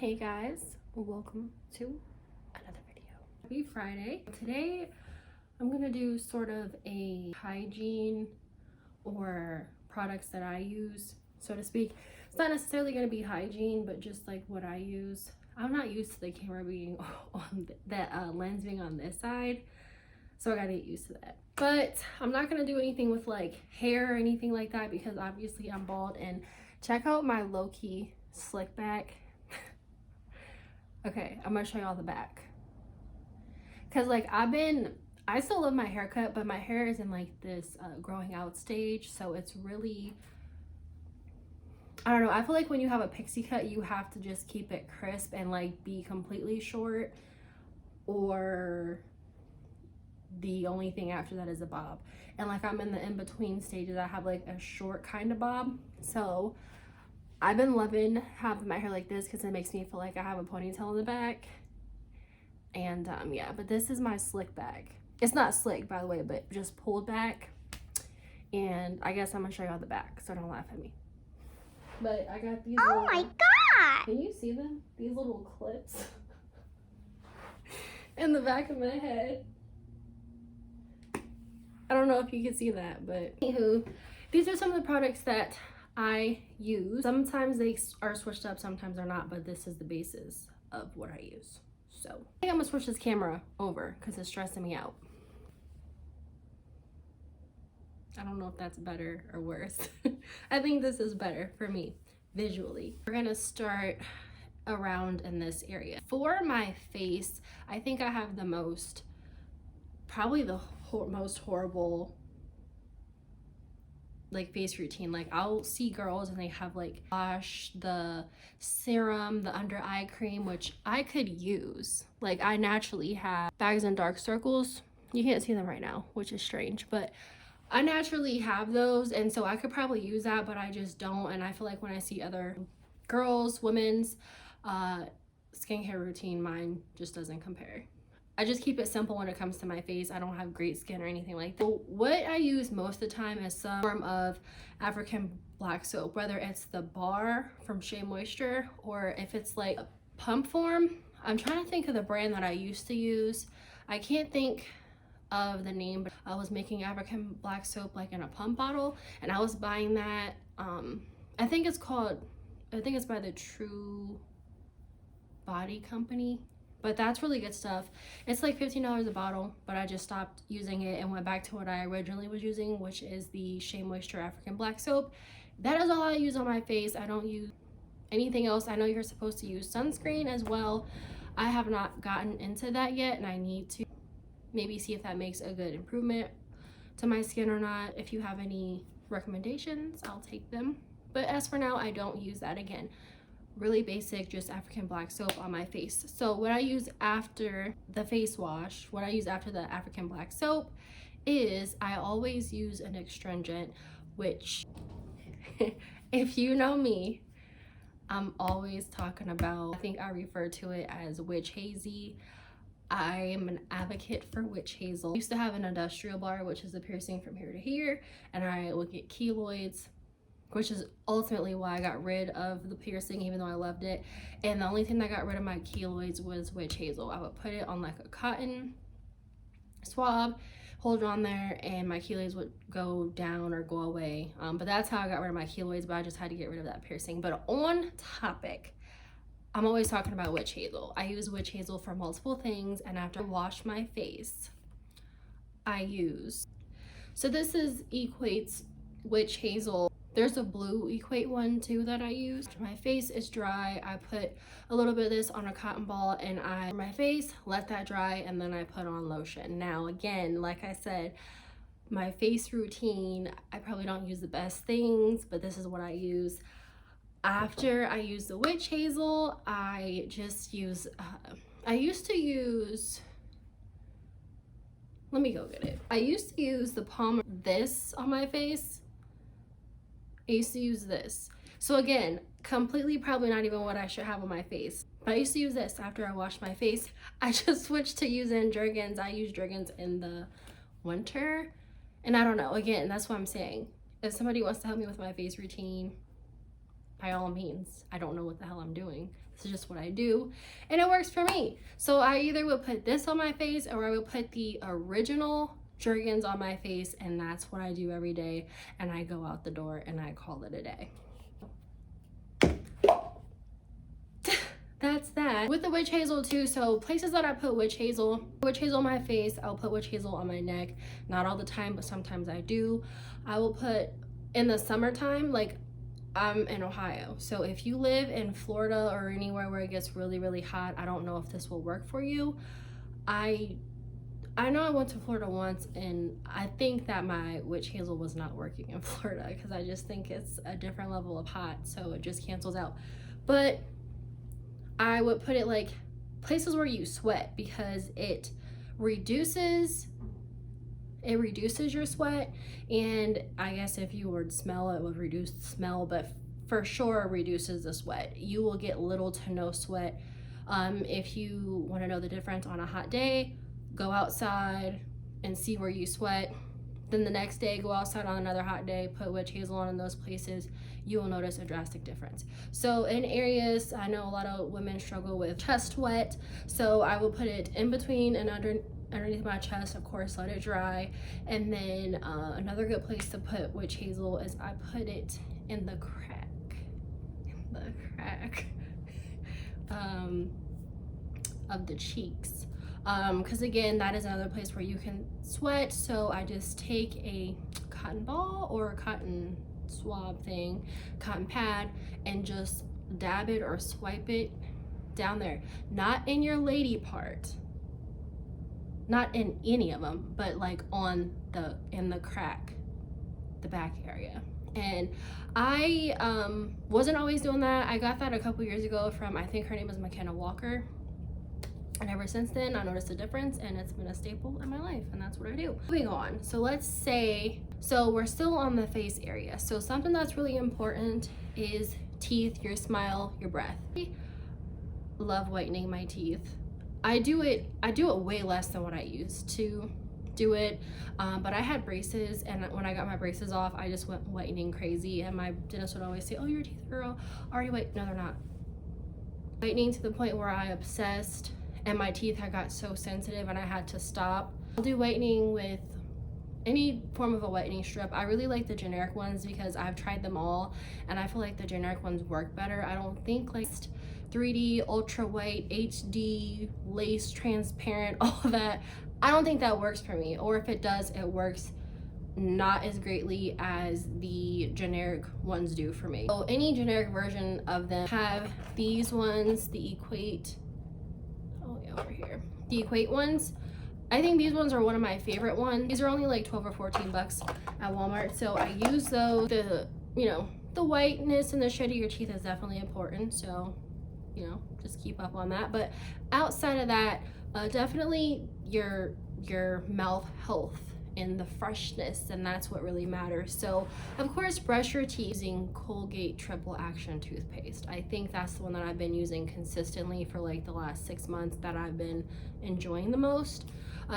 Hey guys, welcome to another video. Happy Friday. Today I'm gonna do sort of a hygiene or products that I use, so to speak. It's not necessarily gonna be hygiene, but just like what I use. I'm not used to the camera being on that lens being on this side, so I gotta get used to that. But I'm not gonna do anything with like hair or anything like that because obviously I'm bald. And check out my low-key slick back. Okay, I'm gonna show y'all the back. Cause like I still love my haircut, but my hair is in like this growing out stage. So it's really, I don't know. I feel like when you have a pixie cut, you have to just keep it crisp and like be completely short, or the only thing after that is a bob. And like I'm in the in-between stages. I have like a short kind of bob. So I've been loving having my hair like this because it makes me feel like I have a ponytail in the back. And yeah, but this is my slick back. It's not slick, by the way, but just pulled back. And I guess I'm gonna show y'all the back, so don't laugh at me. But I got these Oh my god! Can you see them? These little clips in the back of my head. I don't know if you can see that, but anywho, these are some of the products that I use. Sometimes they are switched up, sometimes they're not, but this is the basis of what I use. So I think I'm gonna switch this camera over because it's stressing me out. I don't know if that's better or worse. I think this is better for me visually. We're gonna start around in this area. For my face, I think I have the most, probably the most horrible like face routine. Like I'll see girls and they have like wash, the serum, the under eye cream, which I could use. Like I naturally have bags and dark circles. You can't see them right now, which is strange, but I naturally have those, and so I could probably use that, but I just don't. And I feel like when I see other girls, women's skincare routine, mine just doesn't compare. I just keep it simple when it comes to my face. I don't have great skin or anything like that. So what I use most of the time is some form of African black soap, whether it's the bar from Shea Moisture or if it's like a pump form. I'm trying to think of the brand that I used to use. I can't think of the name, but I was making African black soap like in a pump bottle, and I was buying that. I think it's by the True Body Company. But that's really good stuff. It's like $15 a bottle, but I just stopped using it and went back to what I originally was using, which is the Shea Moisture African Black Soap. That is all I use on my face. I don't use anything else. I know you're supposed to use sunscreen as well. I have not gotten into that yet, and I need to maybe see if that makes a good improvement to my skin or not. If you have any recommendations, I'll take them. But as for now, I don't use that. Again, really basic, just African black soap on my face. So what I use after the face wash, what I use after the African black soap is I always use an astringent, which if you know me, I'm always talking about. I think I refer to it as witch hazy. I am an advocate for witch hazel. I used to have an industrial bar, which is a piercing from here to here, and I would get keloids, which is ultimately why I got rid of the piercing, even though I loved it. And the only thing that got rid of my keloids was witch hazel. I would put it on like a cotton swab, hold it on there, and my keloids would go down or go away. But that's how I got rid of my keloids, but I just had to get rid of that piercing. But on topic, I'm always talking about witch hazel. I use witch hazel for multiple things, and after I wash my face, I use, so this is Equate's witch hazel. There's a blue Equate one too that I use. My face is dry. I put a little bit of this on a cotton ball and my face, let that dry, and then I put on lotion. Now again, like I said, my face routine, I probably don't use the best things, but this is what I use. After I use the witch hazel, I just use, I used to use, let me go get it. I used to use the palm of this on my face. I used to use this. So again, completely probably not even what I should have on my face. But I used to use this after I washed my face. I just switched to using Jergens. I use Jergens in the winter. And I don't know, again, that's what I'm saying. If somebody wants to help me with my face routine, by all means, I don't know what the hell I'm doing. This is just what I do, and it works for me. So I either would put this on my face, or I would put the original Jergens on my face, and that's what I do every day, and I go out the door and I call it a day. That's that. With the witch hazel too, so places that I put witch hazel on my face, I'll put witch hazel on my neck. Not all the time, but sometimes I do. I will put, in the summertime, like, I'm in Ohio, so if you live in Florida or anywhere where it gets really, really hot, I don't know if this will work for you. I know I went to Florida once, and I think that my witch hazel was not working in Florida, because I just think it's a different level of hot, so it just cancels out. But I would put it like places where you sweat, because it reduces your sweat, and I guess if you would smell it would reduce the smell, but for sure reduces the sweat. You will get little to no sweat. If you want to know the difference on a hot day, go outside and see where you sweat. Then the next day, go outside on another hot day, put witch hazel on in those places. You will notice a drastic difference. So in areas, I know a lot of women struggle with chest sweat, so I will put it in between and underneath my chest, of course, let it dry. And then another good place to put witch hazel is I put it in the crack of the cheeks, because again, that is another place where you can sweat. So I just take a cotton ball or a cotton swab thing, cotton pad, and just dab it or swipe it down there, not in your lady part, not in any of them, but like in the crack, the back area. And I wasn't always doing that. I got that a couple years ago from, I think her name was McKenna Walker, and ever since then I noticed a difference, and it's been a staple in my life, and that's what I do. Moving on, so let's say, so we're still on the face area, so something that's really important is teeth, your smile, your breath. I love whitening my teeth. I do it way less than what I used to do it, but I had braces, and when I got my braces off, I just went whitening crazy, and my dentist would always say, oh, your teeth are already white. No, they're not. Whitening to the point where I obsessed, and my teeth had got so sensitive and I had to stop. I'll do whitening with any form of a whitening strip. I really like the generic ones because I've tried them all, and I feel like the generic ones work better. I don't think like 3D, ultra white, HD, lace, transparent, all of that, I don't think that works for me. Or if it does, it works not as greatly as the generic ones do for me. So any generic version of them have these ones, the Equate, over here, the Equate ones. I think these ones are one of my favorite ones. These are only like 12 or 14 bucks at Walmart, so I use those. The whiteness and the shade of your teeth is definitely important, so just keep up on that. But outside of that, definitely your mouth health and the freshness, and that's what really matters. So of course, brush your teeth using Colgate Triple Action toothpaste. I think that's the one that I've been using consistently for like the last 6 months, that I've been enjoying the most.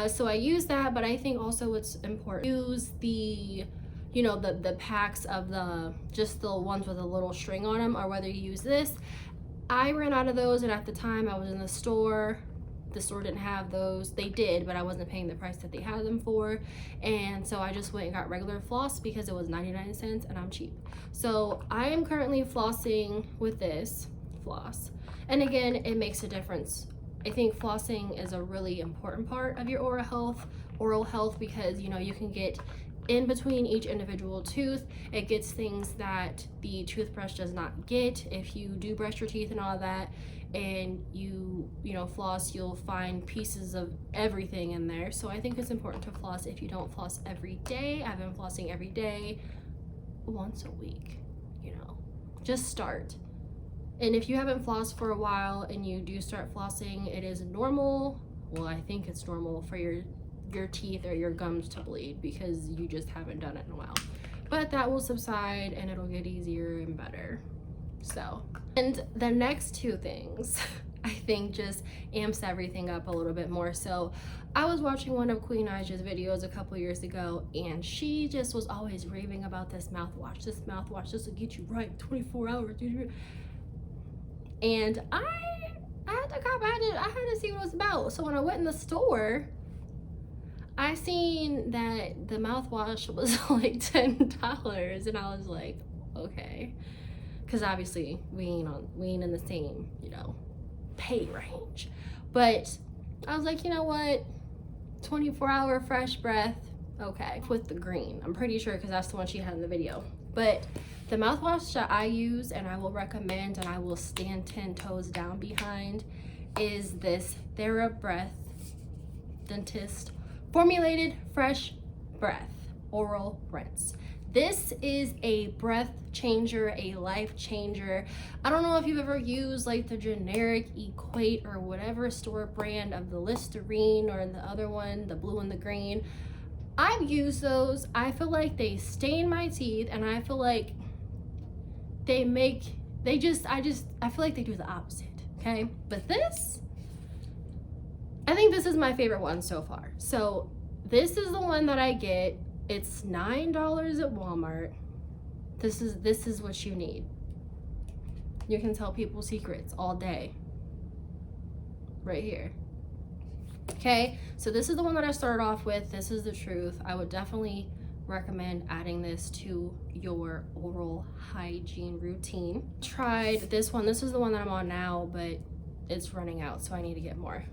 So I use that, but I think also it's important to use the the packs of just the ones with a little string on them, or whether you use this. I ran out of those, and at the time I was in the store didn't have those. They did, but I wasn't paying the price that they had them for, and so I just went and got regular floss because it was 99 cents and I'm cheap. So I am currently flossing with this floss, and again, it makes a difference. I think flossing is a really important part of your oral health because you can get in between each individual tooth. It gets things that the toothbrush does not get. If you do brush your teeth and all that, and you floss, you'll find pieces of everything in there. So I think it's important to floss. If you don't floss every day, I've been flossing every day, once a week, just start. And if you haven't flossed for a while and you do start flossing, it is normal. Well, I think it's normal for your teeth or your gums to bleed because you just haven't done it in a while. But that will subside and it'll get easier and better. So, and the next two things I think just amps everything up a little bit more. So I was watching one of Queen Naja's videos a couple years ago, and she just was always raving about this mouthwash. This will get you right 24 hours. And I had to cop, I had to see what it was about. So when I went in the store, I seen that the mouthwash was like $10, and I was like, okay, because obviously we ain't in the same, you know, pay range. But I was like, you know what, 24-hour fresh breath, okay. With the green, I'm pretty sure, because that's the one she had in the video. But the mouthwash that I use and I will recommend and I will stand 10 toes down behind is this TheraBreath Dentist Formulated Fresh Breath Oral Rinse. This is a breath changer, a life changer. I don't know if you've ever used like the generic Equate or whatever store brand of the Listerine, or the other one, the blue and the green. I've used those. I feel like they stain my teeth, and I feel like I feel like they do the opposite, okay? But this, I think this is my favorite one so far. So this is the one that I get. It's $9 at Walmart. This is what you need. You can tell people secrets all day. Right here. Okay, so this is the one that I started off with. This is the truth. I would definitely recommend adding this to your oral hygiene routine. Tried this one. This is the one that I'm on now, but it's running out, so I need to get more.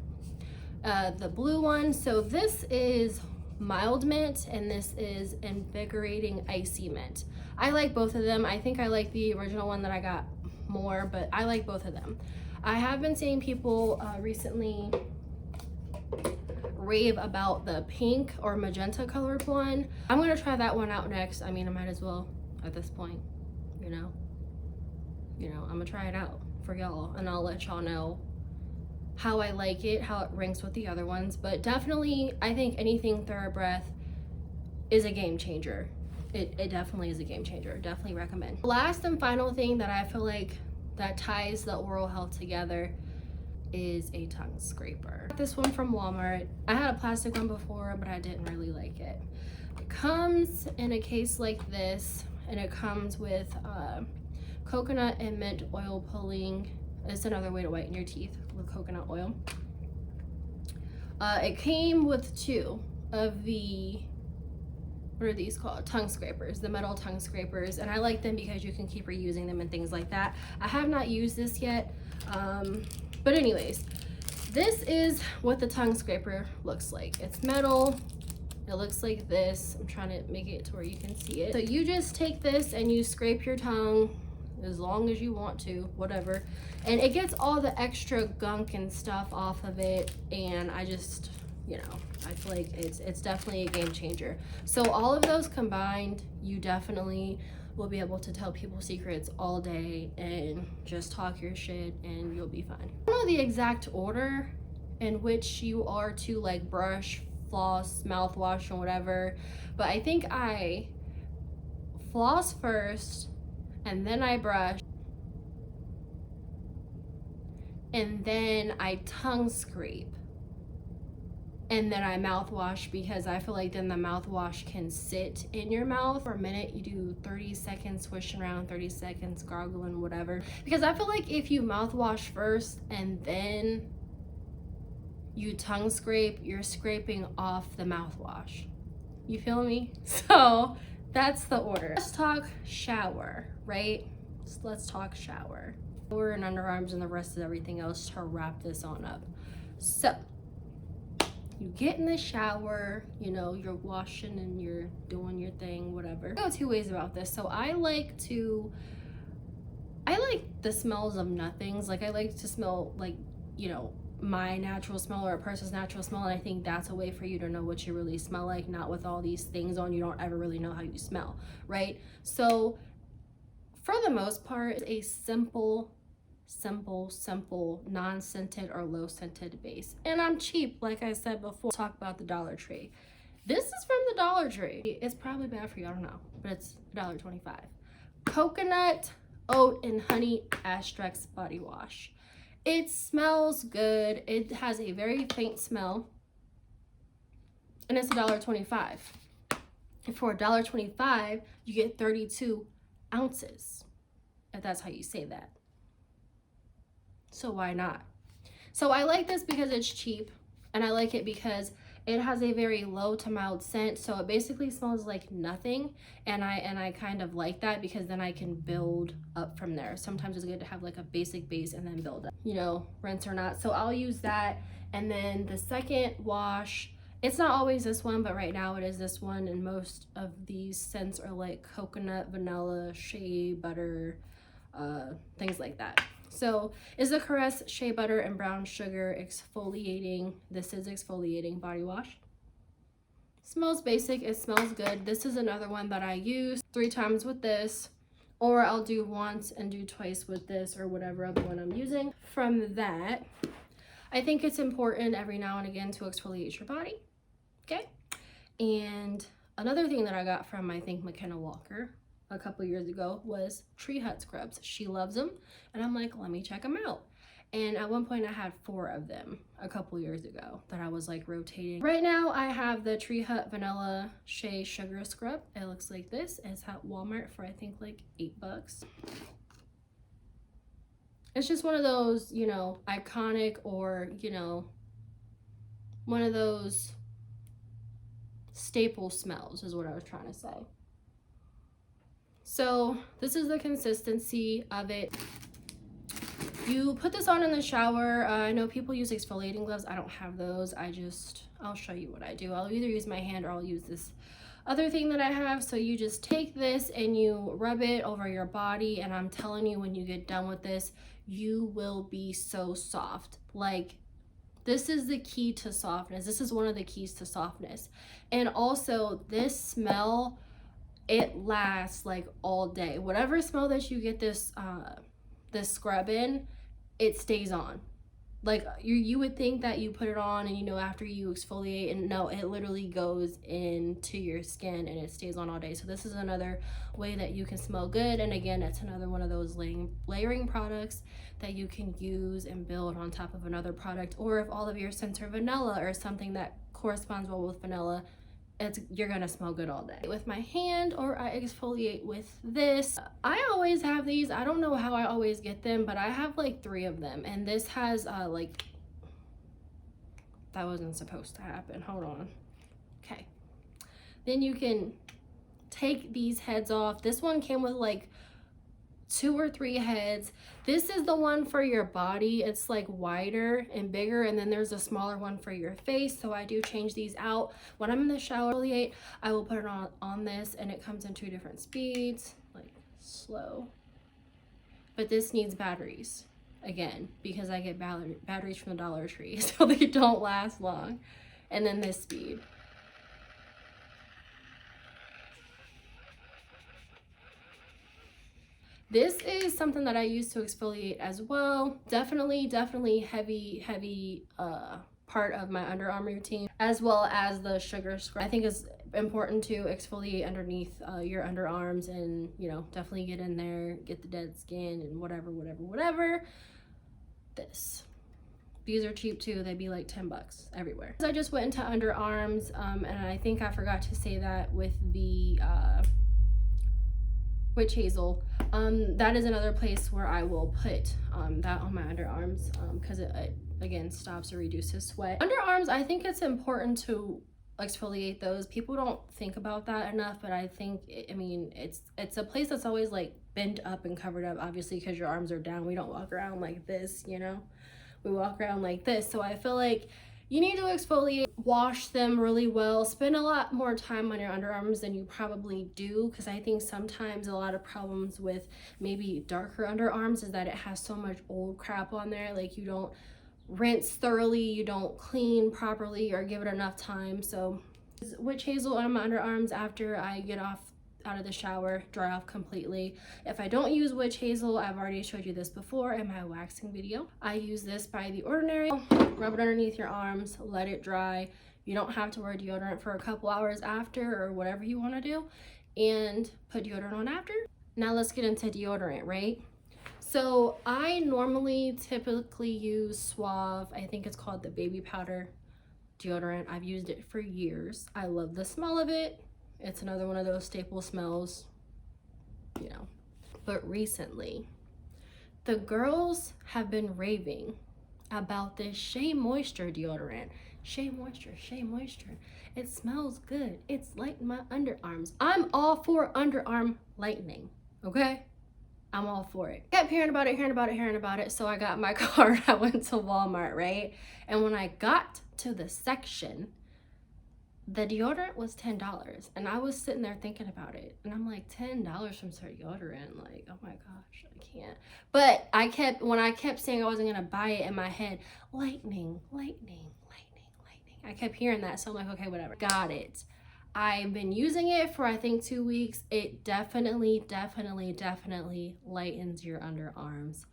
The blue one, so this is mild mint and this is invigorating icy mint. I like both of them. I think I like the original one that I got more, but I like both of them. I have been seeing people recently rave about the pink or magenta colored one. I'm gonna try that one out next. I mean, I might as well at this point, you know, I'm gonna try it out for y'all, and I'll let y'all know how I like it, how it ranks with the other ones. But definitely, I think anything TheraBreath is a game changer. It definitely is a game changer. Definitely recommend. Last and final thing that I feel like that ties the oral health together is a tongue scraper. This one from Walmart. I had a plastic one before, but I didn't really like it. It comes in a case like this, and it comes with coconut and mint oil pulling. It's another way to whiten your teeth with coconut oil. It came with 2 of the, what are these called? Tongue scrapers, the metal tongue scrapers. And I like them because you can keep reusing them and things like that. I have not used this yet. But anyways, this is what the tongue scraper looks like. It's metal. It looks like this. I'm trying to make it to where you can see it. So you just take this and you scrape your tongue as long as you want to, whatever. And it gets all the extra gunk and stuff off of it. And I just, you know, I feel like it's definitely a game changer. So all of those combined, you definitely will be able to tell people secrets all day and just talk your shit, and you'll be fine. I don't know the exact order in which you are to like brush, floss, mouthwash, and whatever, but I think I floss first, and then I brush, and then I tongue scrape, and then I mouthwash, because I feel like then the mouthwash can sit in your mouth for a minute. You do 30 seconds swishing around, 30 seconds gargling, whatever. Because I feel like if you mouthwash first and then you tongue scrape, you're scraping off the mouthwash. You feel me? So that's the order. Let's talk shower, right? Let's talk shower. Shower and underarms and the rest of everything else to wrap this on up. So you get in the shower, you know, you're washing and you're doing your thing, whatever. I go 2 ways about this. So I like the smells of nothings. Like I like to smell like, you know, my natural smell or a person's natural smell, and I think that's a way for you to know what you really smell like, not with all these things on. You don't ever really know how you smell, right? So for the most part, a simple non-scented or low scented base. And I'm cheap, like I said before. Talk about the Dollar Tree. This is from the Dollar Tree. It's probably bad for you, I don't know, but it's $1.25. Coconut, oat, and honey Astrex body wash. It smells good. It has a very faint smell. And it's $1.25. And for $1.25, you get 32 ounces. If that's how you say that. So why not? So I like this because it's cheap, and I like it because it has a very low to mild scent, so it basically smells like nothing, and I kind of like that because then I can build up from there. Sometimes it's good to have like a basic base and then build up, you know, rinse or not. So I'll use that. And then the second wash, it's not always this one, but right now it is this one, and most of these scents are like coconut, vanilla, shea butter, things like that. So is the Caress Shea Butter and Brown Sugar Exfoliating. This is exfoliating body wash. Smells basic, it smells good. This is another one that I use 3 times with this, or I'll do once and do twice with this, or whatever other one I'm using. From that, I think it's important every now and again to exfoliate your body, okay? And another thing that I got from, I think, McKenna Walker a couple years ago was Tree Hut scrubs. She loves them, and I'm like, let me check them out. And at one point I had 4 of them a couple years ago that I was like rotating. Right now I have the Tree Hut Vanilla Shea Sugar Scrub. It looks like this. It's at Walmart for I think like $8. It's just one of those, you know, iconic, or, you know, one of those staple smells is what I was trying to say. So this is the consistency of it. You put this on in the shower. I know people use exfoliating gloves. I don't have those. I'll show you what I do. I'll either use my hand or I'll use this other thing that I have. So you just take this and you rub it over your body, and I'm telling you, when you get done with this, you will be so soft. Like, this is the key to softness. This is one of the keys to softness. And also this smell, it lasts like all day. Whatever smell that you get this scrub in, it stays on. Like, you would think that you put it on and, you know, after you exfoliate, and no, it literally goes into your skin and it stays on all day. So this is another way that you can smell good. And again, it's another one of those layering products that you can use and build on top of another product. Or if all of your scents are vanilla or something that corresponds well with vanilla, you're gonna smell good all day. With my hand, or I exfoliate with this. I always have these. I don't know how I always get them, but I have like 3 of them. And this has like, that wasn't supposed to happen. Hold on. Okay. Then you can take these heads off. This one came with like 2 or 3 heads. This is the one for your body. It's like wider and bigger, and then there's a smaller one for your face. So I do change these out. When I'm in the shower, I will put it on this, and it comes in 2 different speeds, like slow. But this needs batteries, again, because I get batteries from the Dollar Tree, so they don't last long. And then this speed. This is something that I use to exfoliate as well. Definitely heavy part of my underarm routine, as well as the sugar scrub. I think it's important to exfoliate underneath your underarms, and, you know, definitely get in there, get the dead skin and whatever. These are cheap too. They'd be like $10 everywhere. I just went into underarms, and I think I forgot to say that with the witch hazel. That is another place where I will put that on my underarms, because it again stops or reduces sweat. Underarms, I think it's important to exfoliate those. People don't think about that enough, but I think, I mean, it's a place that's always like bent up and covered up, obviously, because your arms are down. We don't walk around like this, you know, we walk around like this. So I feel like you need to exfoliate, wash them really well, spend a lot more time on your underarms than you probably do, because I think sometimes a lot of problems with maybe darker underarms is that it has so much old crap on there. Like, you don't rinse thoroughly, you don't clean properly or give it enough time. So witch hazel on my underarms after I get out of the shower, dry off completely. If I don't use witch hazel, I've already showed you this before in my waxing video. I use this by The Ordinary. Rub it underneath your arms, let it dry. You don't have to wear deodorant for a couple hours after, or whatever you want to do, and put deodorant on after. Now let's get into deodorant, right? So I normally typically use Suave. I think it's called the baby powder deodorant. I've used it for years. I love the smell of it. It's another one of those staple smells, you know. But recently, the girls have been raving about this Shea Moisture deodorant. Shea Moisture, Shea Moisture. It smells good. It's lighting my underarms. I'm all for underarm lightening, okay? I'm all for it. I kept hearing about it. So I got my card. I went to Walmart, right? And when I got to the section, the deodorant was $10. And I was sitting there thinking about it. And I'm like, $10 from deodorant? Like, oh my gosh, I can't. But when I kept saying I wasn't gonna buy it in my head, lightning. I kept hearing that. So I'm like, okay, whatever. Got it. I've been using it for I think 2 weeks. It definitely lightens your underarms.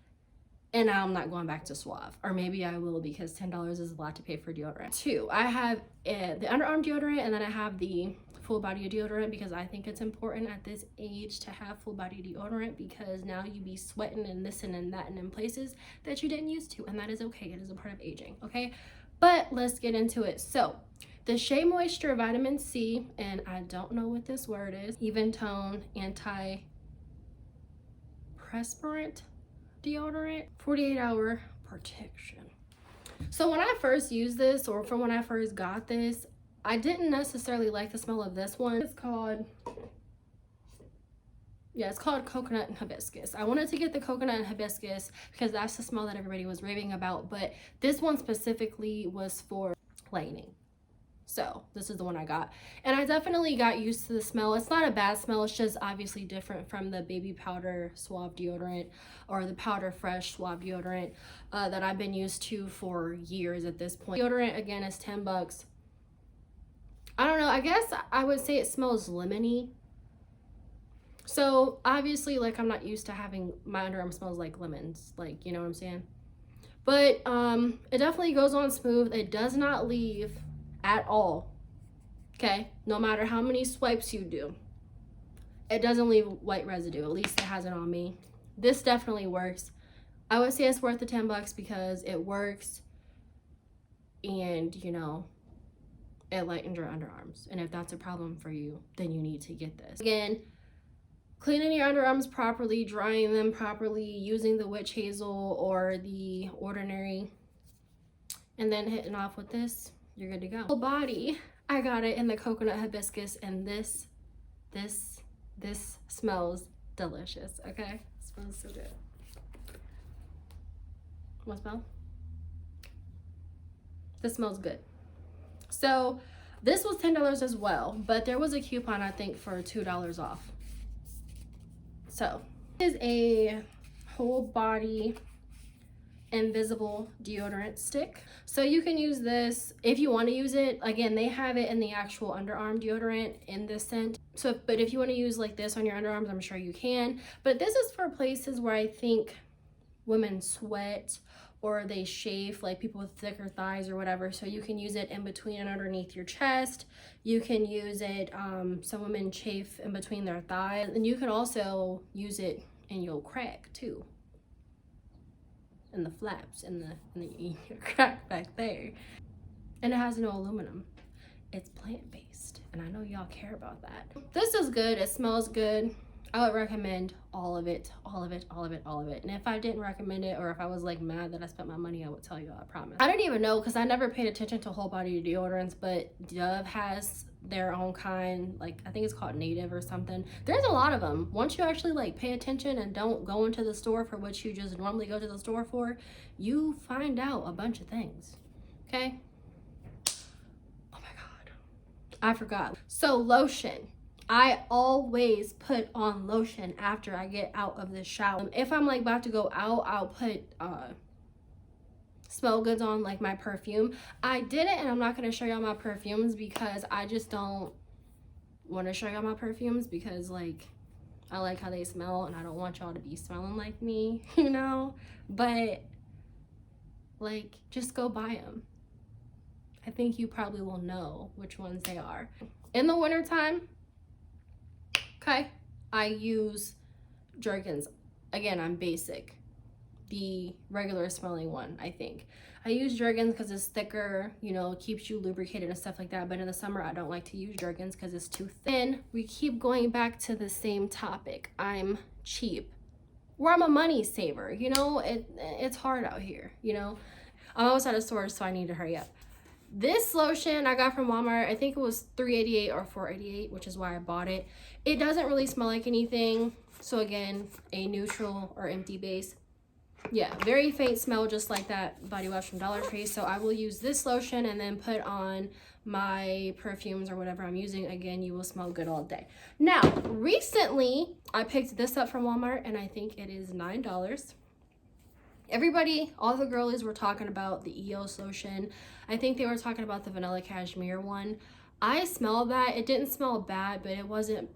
And now I'm not going back to Suave. Or maybe I will, because $10 is a lot to pay for deodorant. 2, I have the underarm deodorant, and then I have the full body deodorant, because I think it's important at this age to have full body deodorant, because now you be sweating and this and that and in places that you didn't used to, and that is okay. It is a part of aging, okay? But let's get into it. So the Shea Moisture Vitamin C, and I don't know what this word is, even tone anti-perspirant deodorant, 48-hour protection. So when I first used this, or from when I first got this, I didn't necessarily like the smell of this one. It's called coconut and hibiscus. I wanted to get the coconut and hibiscus because that's the smell that everybody was raving about, but this one specifically was for lightening. So this is the one I got, and I definitely got used to the smell. It's not a bad smell. It's just obviously different from the baby powder Suave deodorant or the powder fresh Suave deodorant that I've been used to for years at this point. Deodorant again is $10. I don't know, I guess I would say it smells lemony. So obviously, like, I'm not used to having my underarm smells like lemons, like, you know what I'm saying? But it definitely goes on smooth. It does not leave at all, okay? No matter how many swipes you do, it doesn't leave white residue. At least it hasn't on me. This definitely works. I would say it's worth the $10 because it works, and you know, it lightens your underarms. And if that's a problem for you, then you need to get this. Again, cleaning your underarms properly, drying them properly, using the witch hazel or the ordinary, and then hitting off with this, you're good to go. Full body, I got it in the coconut hibiscus, and this smells delicious, okay? It smells so good. What smell? This smells good. So this was $10 as well, but there was a coupon, I think, for $2 off. So this is a whole body invisible deodorant stick. So you can use this if you want to use it. Again, they have it in the actual underarm deodorant in this scent. So, but if you want to use like this on your underarms, I'm sure you can. But this is for places where I think women sweat or they shave, like people with thicker thighs or whatever. So you can use it in between and underneath your chest. You can use it, some women chafe in between their thighs. And you can also use it in your crack too. In the flaps, in your crack back there. And it has no aluminum. It's plant-based, and I know y'all care about that. This is good. It smells good. I would recommend all of it. And if I didn't recommend it, or if I was like mad that I spent my money, I would tell you, I promise. I didn't even know, because I never paid attention to whole body deodorants, but Dove has their own kind, like I think it's called Native or something. There's a lot of them. Once you actually like pay attention and don't go into the store for what you just normally go to the store for, you find out a bunch of things, okay? Oh my God, I forgot. So lotion. I always put on lotion after I get out of the shower. If I'm like about to go out, I'll put smell goods on, like my perfume. I didn't, and I'm not going to show y'all my perfumes because I just don't want to show y'all my perfumes, because like I like how they smell and I don't want y'all to be smelling like me, you know? But like, just go buy them. I think you probably will know which ones they are. In the wintertime, okay, I use Jergens. Again, I'm basic. the regular smelling one, I think. I use Jergens because it's thicker, you know, keeps you lubricated and stuff like that. But in the summer, I don't like to use Jergens because it's too thin. We keep going back to the same topic. I'm cheap. Or I'm a money saver, you know, it's hard out here, you know. I'm almost out of storage, so I need to hurry up. This lotion I got from Walmart, I think it was $3.88 or $4.88, which is why I bought it. It doesn't really smell like anything. So again, a neutral or empty base. Yeah, very faint smell, just like that body wash from Dollar Tree. So I will use this lotion and then put on my perfumes or whatever I'm using. Again, you will smell good all day. Now, recently, I picked this up from Walmart, and I think it is $9. Everybody, all the girlies were talking about the EOS lotion. I think they were talking about the vanilla cashmere one. I smelled that. It didn't smell bad, but it wasn't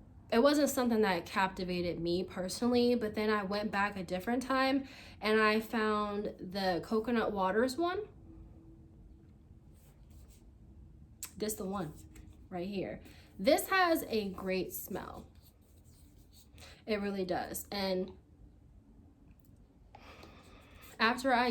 something that captivated me personally. But then I went back a different time and I found the coconut waters one. This the one right here. This has a great smell. It really does. And after I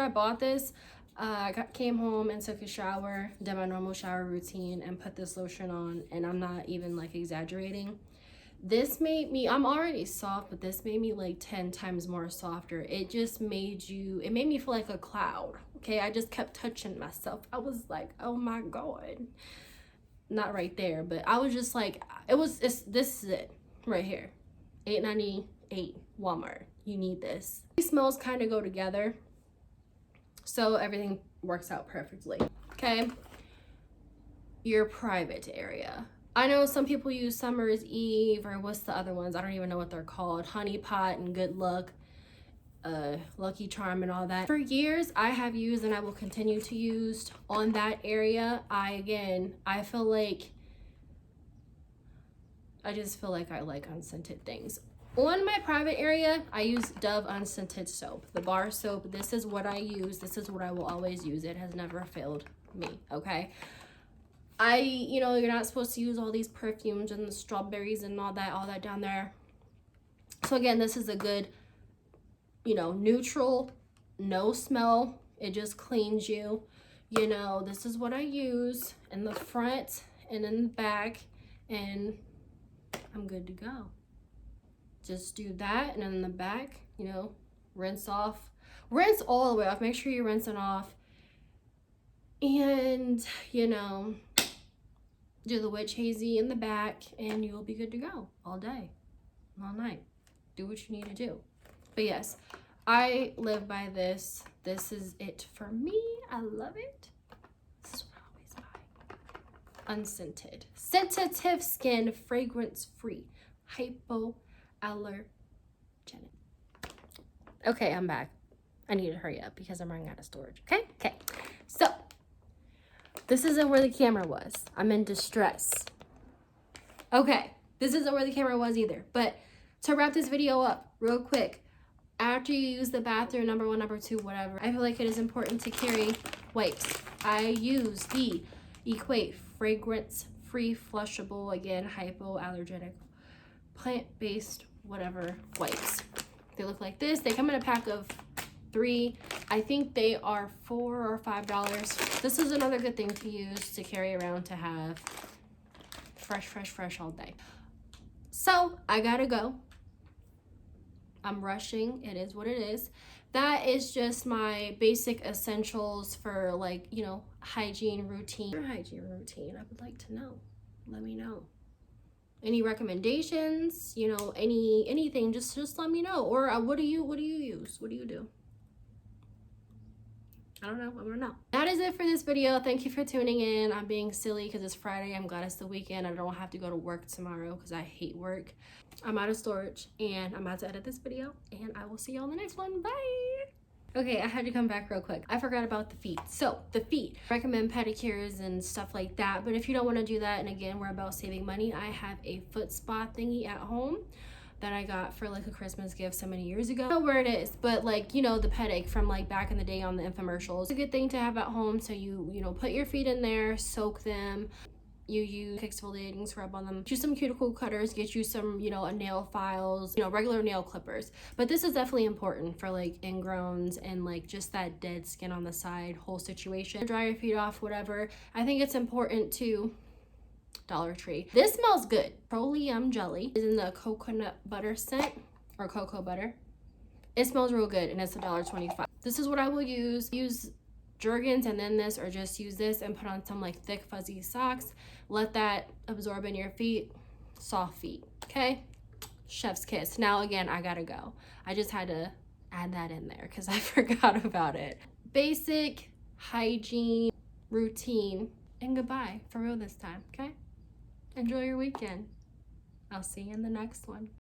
bought this, I came home and took a shower, did my normal shower routine, and put this lotion on, and I'm not even like exaggerating. This made me, I'm already soft, but this made me like 10 times more softer. It just made me feel like a cloud. Okay, I just kept touching myself. I was like, oh my God. Not right there, but I was just like, this is it right here. $8.98 Walmart. You need this. These smells kind of go together, so everything works out perfectly. Okay, your private area. I know some people use Summer's Eve, or what's the other ones? I don't even know what they're called. Honey Pot and Good Luck, Lucky Charm and all that. For years, I have used and I will continue to use on that area. I just feel like I like unscented things. On my private area, I use Dove unscented soap, the bar soap. This is what I use. This is what I will always use. It has never failed me, okay? You know, you're not supposed to use all these perfumes and the strawberries and all that down there. So again, this is a good, you know, neutral, no smell. It just cleans you. You know, this is what I use in the front and in the back, and I'm good to go. Just do that, and then in the back, you know, rinse all the way off. Make sure you rinse it off, and you know, do the witch hazy in the back, and you'll be good to go all day, all night. Do what you need to do. But yes, I live by this. This is it for me. I love it. This is what I always buy. Unscented, sensitive skin, fragrance free, hypoallergenic. Okay, I'm back. I need to hurry up because I'm running out of storage. Okay. So this isn't where the camera was. I'm in distress. Okay, this isn't where the camera was either. But to wrap this video up real quick, after you use the bathroom, number 1, number 2, whatever, I feel like it is important to carry wipes. I use the Equate fragrance free flushable, again, hypoallergenic, plant-based whatever wipes. They look like this. They come in a pack of 3. I think they are $4 or $5. This is another good thing to use to carry around, to have fresh all day. So I gotta go. I'm rushing. It is what it is. That is just my basic essentials for, like, you know, hygiene routine. Your hygiene routine, I would like to know. Let me know. Any recommendations, you know, anything, just let me know. Or what do you use? What do you do? I don't know. That is it for this video. Thank you for tuning in. I'm being silly because it's Friday. I'm glad it's the weekend. I don't have to go to work tomorrow because I hate work. I'm out of storage and I'm about to edit this video, and I will see you on the next one. Bye. Okay, I had to come back real quick. I forgot about the feet. So the feet, I recommend pedicures and stuff like that. But if you don't want to do that, and again, we're about saving money, I have a foot spa thingy at home that I got for like a Christmas gift so many years ago. I don't know where it is, but like, you know, the Pedic from like back in the day on the infomercials. It's a good thing to have at home. So you know, put your feet in there, soak them. you use exfoliating scrub on them. Get you some cuticle cutters, get you some, you know, nail files, you know, regular nail clippers. But this is definitely important for like ingrowns and like just that dead skin on the side whole situation. Dry your feet off, whatever. I think it's important to Dollar Tree. This smells good. Petroleum jelly is in the coconut butter scent or cocoa butter. It smells real good and it's $1.25. This is what I will use. Use Jergens and then this, or just use this and put on some like thick fuzzy socks. Let that absorb in your feet. Soft feet, okay? Chef's kiss. Now again, I gotta go. I just had to add that in there because I forgot about it. Basic hygiene routine, and goodbye for real this time, okay? Enjoy your weekend. I'll see you in the next one.